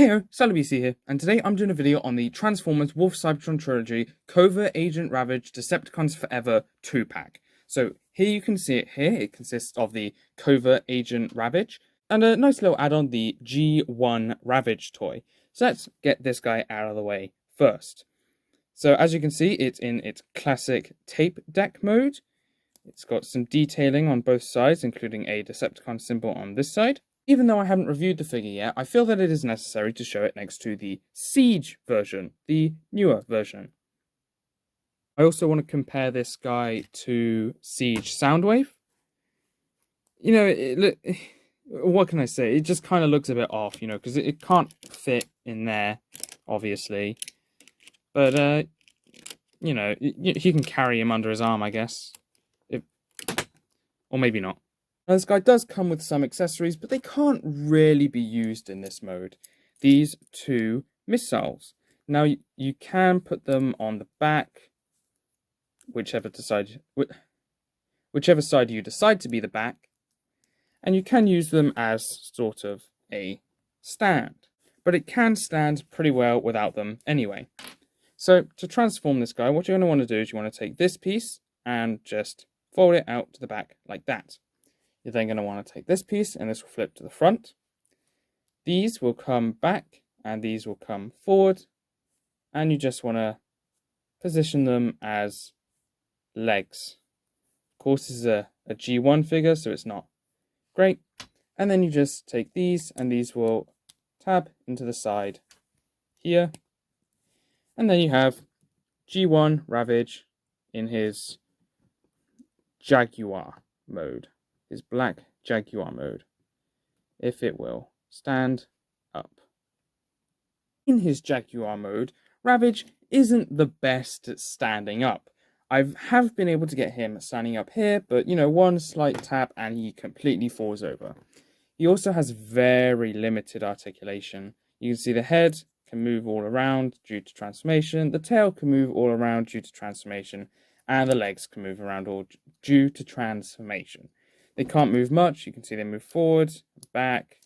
Heyo, SallyBC here, and today I'm doing a video on the Transformers Wolf Cybertron Trilogy Covert Agent Ravage Decepticons Forever 2-pack. So here you can see it here. It consists of the Covert Agent Ravage and a nice little add-on, the G1 Ravage toy. So let's get this guy out of the way first. So as you can see, it's in its classic tape deck mode. It's got some detailing on both sides, including a Decepticon symbol on this side. Even though I haven't reviewed the figure yet, I feel that it is necessary to show it next to the Siege version, the newer version. I also want to compare this guy to Siege Soundwave. You know, what can I say? It just kind of looks a bit off, you know, because it can't fit in there, obviously. But, you know, he can carry him under his arm, I guess. Or maybe not. Now, this guy does come with some accessories, but they can't really be used in this mode. These two missiles. Now, you can put them on the back, whichever side you decide to be the back, and you can use them as sort of a stand. But it can stand pretty well without them anyway. So, to transform this guy, what you're going to want to do is you want to take this piece and just fold it out to the back like that. You're then going to want to take this piece and this will flip to the front. These will come back and these will come forward. And you just want to position them as legs. Of course, this is a G1 figure, so it's not great. And then you just take these and these will tab into the side here. And then you have G1 Ravage in his Jaguar mode. His black Jaguar mode, if it will stand up. In his Jaguar mode, Ravage isn't the best at standing up. I have been able to get him standing up here, but you know, one slight tap and he completely falls over. He also has very limited articulation. You can see the head can move all around due to transformation, the tail can move all around due to transformation, and the legs can move around all due to transformation. They can't move much. You can see they move forward, back,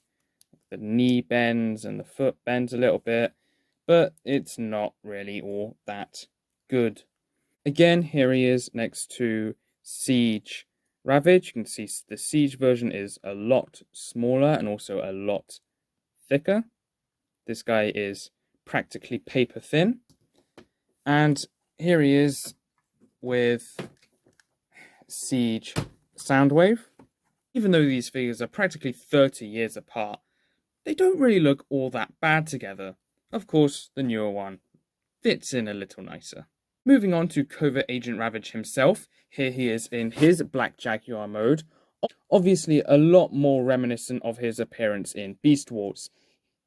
the knee bends and the foot bends a little bit, but it's not really all that good. Again, here he is next to Siege Ravage. You can see the Siege version is a lot smaller and also a lot thicker. This guy is practically paper thin. And here he is with Siege Soundwave. Even though these figures are practically 30 years apart, they don't really look all that bad together. Of course, the newer one fits in a little nicer. Moving on to Covert Agent Ravage himself, here he is in his Black Jaguar mode. Obviously a lot more reminiscent of his appearance in Beast Wars,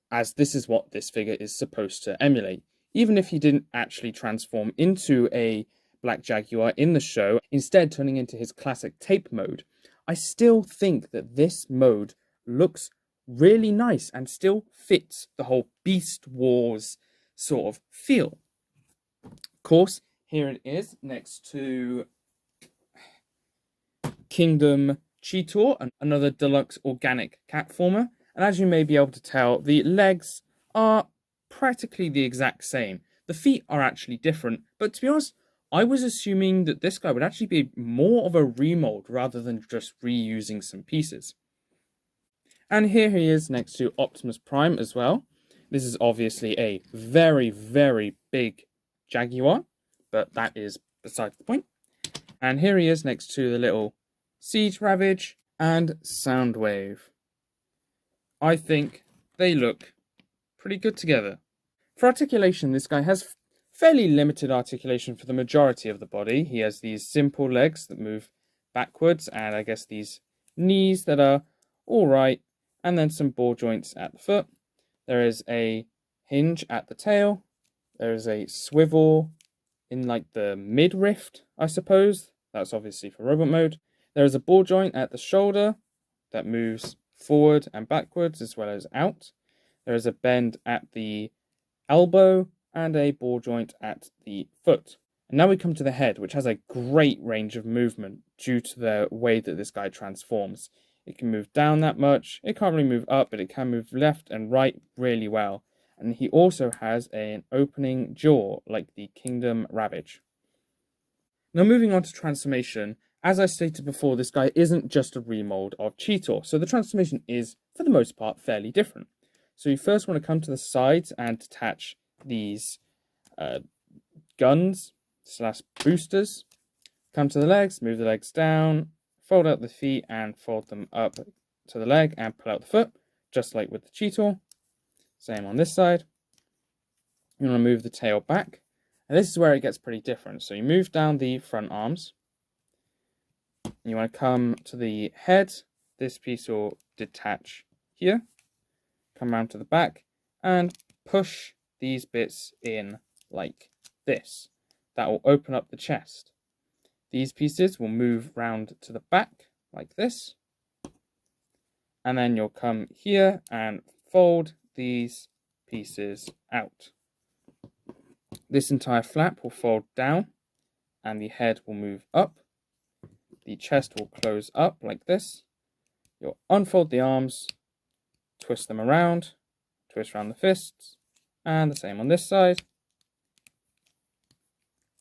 as this is what this figure is supposed to emulate. Even if he didn't actually transform into a Black Jaguar in the show, instead turning into his classic tape mode, I still think that this mode looks really nice and still fits the whole Beast Wars sort of feel. Of course, here it is next to Kingdom Cheetor, another deluxe organic catformer. And as you may be able to tell, the legs are practically the exact same. The feet are actually different, but to be honest, I was assuming that this guy would actually be more of a remold rather than just reusing some pieces. And here he is next to Optimus Prime as well. This is obviously a very, very big Jaguar, but that is beside the point. And here he is next to the little Siege Ravage and Soundwave. I think they look pretty good together. For articulation, this guy has fairly limited articulation for the majority of the body. He has these simple legs that move backwards, and I guess these knees that are alright, and then some ball joints at the foot. There is a hinge at the tail. There is a swivel in like the midriff, I suppose. That's obviously for robot mode. There is a ball joint at the shoulder that moves forward and backwards as well as out. There is a bend at the elbow and a ball joint at the foot. And now we come to the head, which has a great range of movement due to the way that this guy transforms. It can move down that much. It can't really move up, but it can move left and right really well. And he also has an opening jaw like the Kingdom Ravage. Now moving on to transformation, as I stated before, this guy isn't just a remold of Cheetor, so the transformation is, for the most part, fairly different. So you first want to come to the sides and detach these guns / boosters. Come to the legs, move the legs down, fold out the feet and fold them up to the leg and pull out the foot, just like with the Cheetor. Same on this side. You want to move the tail back, and this is where it gets pretty different. So you move down the front arms, and you want to come to the head. This piece will detach here, come around to the back, and push these bits in like this. That will open up the chest. These pieces will move round to the back like this, and then you'll come here and fold these pieces out. This entire flap will fold down and the head will move up. The chest will close up like this. You'll unfold the arms, twist them around, twist around the fists, and the same on this side.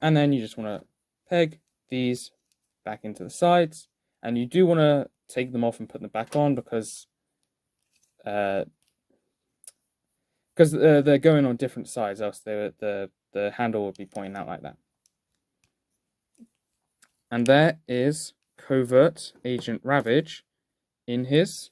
And then you just want to peg these back into the sides, and you do want to take them off and put them back on because they're going on different sides, else the handle would be pointing out like that. And there is Covert Agent Ravage in his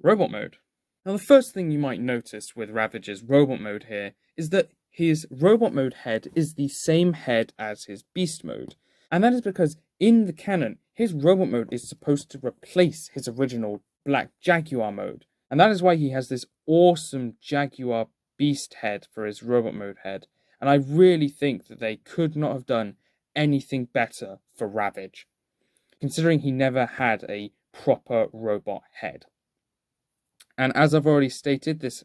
robot mode. Now the first thing you might notice with Ravage's robot mode here is that his robot mode head is the same head as his beast mode. And that is because in the canon, his robot mode is supposed to replace his original black Jaguar mode. And that is why he has this awesome Jaguar beast head for his robot mode head. And I really think that they could not have done anything better for Ravage, considering he never had a proper robot head. And as I've already stated, this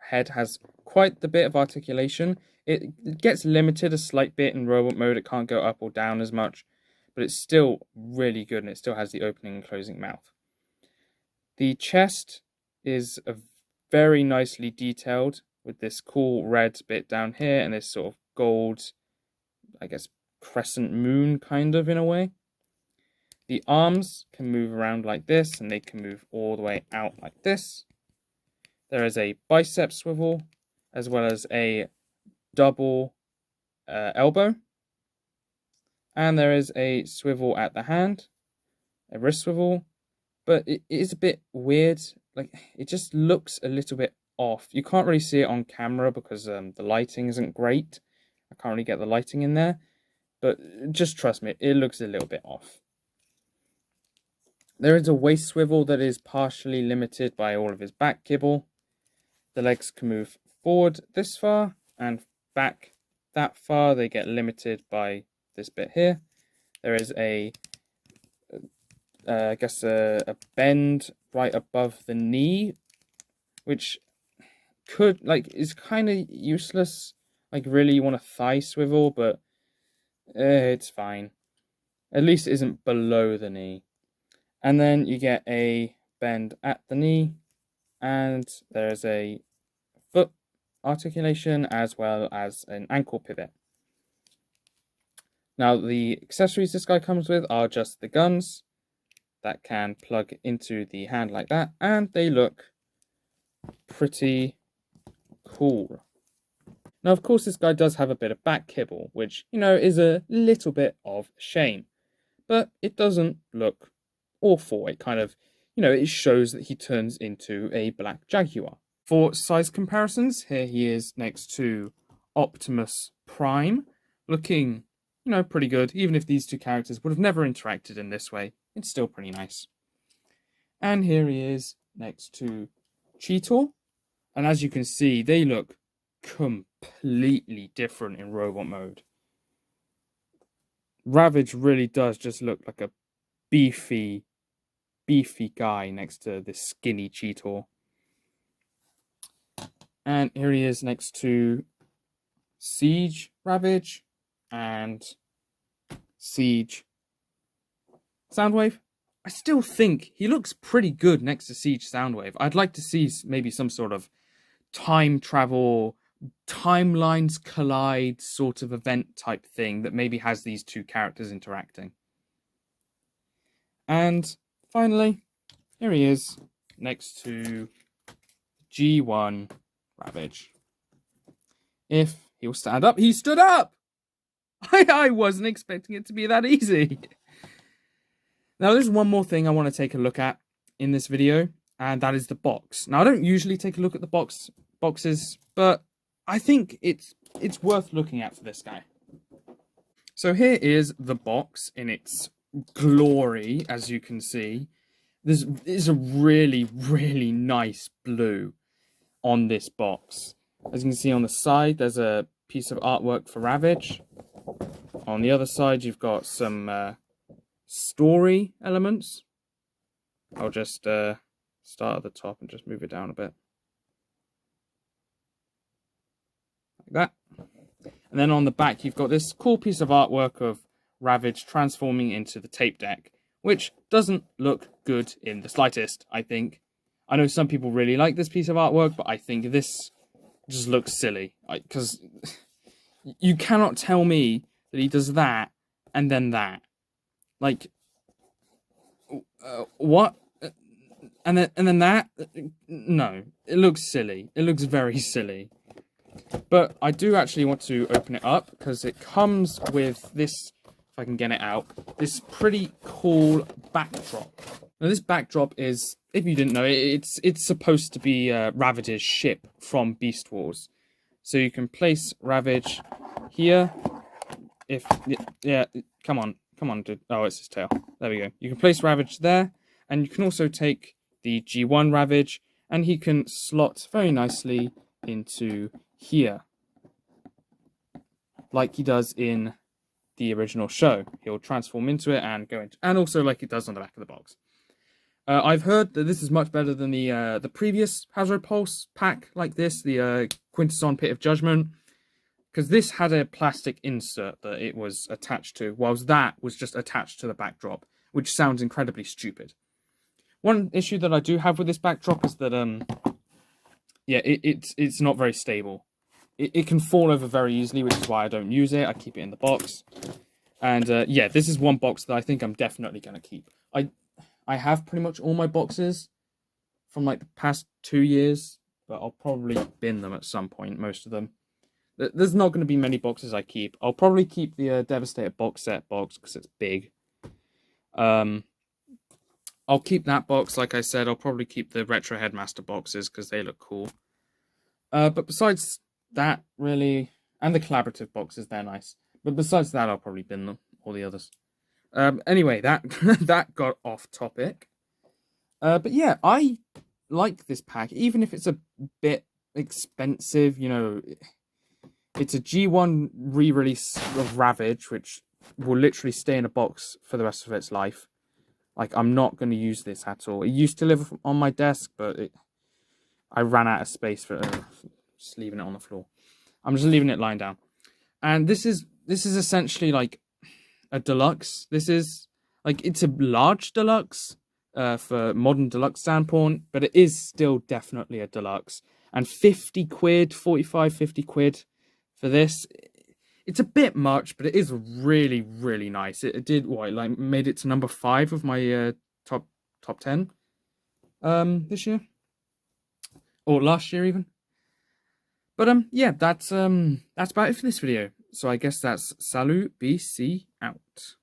head has quite the bit of articulation. It gets limited a slight bit in robot mode. It can't go up or down as much, but it's still really good, and it still has the opening and closing mouth. The chest is very nicely detailed with this cool red bit down here and this sort of gold, I guess, crescent moon kind of in a way. The arms can move around like this, and they can move all the way out like this. There is a bicep swivel, as well as a double elbow. And there is a swivel at the hand, a wrist swivel. But it is a bit weird. Like, it just looks a little bit off. You can't really see it on camera because the lighting isn't great. I can't really get the lighting in there. But just trust me, it looks a little bit off. There is a waist swivel that is partially limited by all of his back kibble. The legs can move forward this far and back that far. They get limited by this bit here. There is a bend right above the knee, which is kind of useless. Like, really, you want a thigh swivel, but it's fine. At least it isn't below the knee. And then you get a bend at the knee, and there's a foot articulation as well as an ankle pivot. Now, the accessories this guy comes with are just the guns that can plug into the hand like that, and they look pretty cool. Now, of course, this guy does have a bit of back kibble, which, is a little bit of a shame, but it doesn't look awful. It kind of, it shows that he turns into a black Jaguar. For size comparisons, here he is next to Optimus Prime, looking, pretty good. Even if these two characters would have never interacted in this way, it's still pretty nice. And here he is next to Cheetor. And as you can see, they look completely different in robot mode. Ravage really does just look like a beefy guy next to this skinny Cheetor. And here he is next to Siege Ravage and Siege Soundwave. I still think he looks pretty good next to Siege Soundwave. I'd like to see maybe some sort of time travel timelines collide sort of event type thing that maybe has these two characters interacting. And finally, here he is next to G1 Ravage. If he'll stand up, he stood up! I wasn't expecting it to be that easy. Now, there's one more thing I want to take a look at in this video, and that is the box. Now, I don't usually take a look at the boxes, but I think it's worth looking at for this guy. So here is the box in its glory, as you can see. This is a really, really nice blue on this box. As you can see on the side, there's a piece of artwork for Ravage. On the other side, you've got some story elements. I'll just start at the top and just move it down a bit. Like that. And then on the back, you've got this cool piece of artwork of Ravage transforming into the tape deck, which doesn't look good in the slightest, I think. I know some people really like this piece of artwork, but I think this just looks silly. Because you cannot tell me that he does that and then that. Like, what? And then that? No, it looks silly. It looks very silly. But I do actually want to open it up because it comes with this, if I can get it out, this pretty cool backdrop. Now this backdrop is, if you didn't know, it's supposed to be Ravage's ship from Beast Wars. So you can place Ravage here. Yeah, come on, dude. Oh, it's his tail. There we go. You can place Ravage there, and you can also take the G1 Ravage, and he can slot very nicely into here, like he does in the original show. He'll transform into it and go into, and also like it does on the back of the box. I've heard that this is much better than the previous Hasbro Pulse pack like this, the Quintesson Pit of Judgment, because this had a plastic insert that it was attached to, whilst that was just attached to the backdrop, which sounds incredibly stupid. One issue that I do have with this backdrop is that yeah, it's not very stable. It can fall over very easily, which is why I don't use it. I keep it in the box. And yeah, this is one box that I think I'm definitely going to keep. I have pretty much all my boxes from like the past 2 years, but I'll probably bin them at some point, most of them. There's not going to be many boxes I keep. I'll probably keep the Devastator box set box because it's big. I'll keep that box, like I said. I'll probably keep the Retro Headmaster boxes because they look cool. But besides that, really, and the collaborative boxes, they're nice. But besides that, I'll probably bin them, all the others. Anyway, that that got off topic. But yeah, I like this pack, even if it's a bit expensive. You know, it's a G1 re-release of Ravage, which will literally stay in a box for the rest of its life. Like, I'm not going to use this at all. It used to live on my desk, but I ran out of space for just leaving it on the floor. I'm just leaving it lying down. And this is essentially like a deluxe. This is like, it's a large deluxe for modern deluxe standpoint, but it is still definitely a deluxe. And 50 quid, 45, 50 quid for this, it's a bit much, but it is really, really nice. It did what, like, made it to number 5 of my top 10 this year, or last year even. But yeah, that's about it for this video. So I guess that's Salut BC out.